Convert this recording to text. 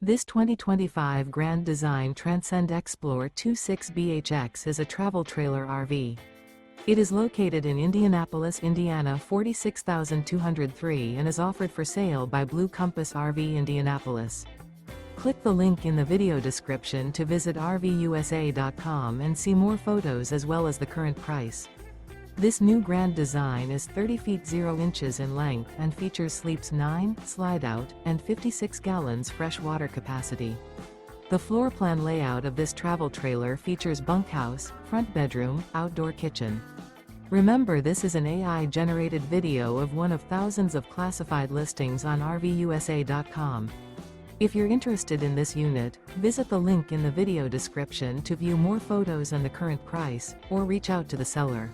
This 2025 Grand Design Transcend Xplor 26BHX is a travel trailer RV. It is located in Indianapolis, Indiana 46203 and is offered for sale by Blue Compass RV Indianapolis. Click the link in the video description to visit RVUSA.com and see more photos as well as the current price. This new Grand Design is 30 feet 0 inches in length and features sleeps 9, slide-out, and 56 gallons fresh water capacity. The floor plan layout of this travel trailer features bunkhouse, front bedroom, outdoor kitchen. Remember, this is an AI-generated video of one of thousands of classified listings on RVUSA.com. If you're interested in this unit, visit the link in the video description to view more photos and the current price, or reach out to the seller.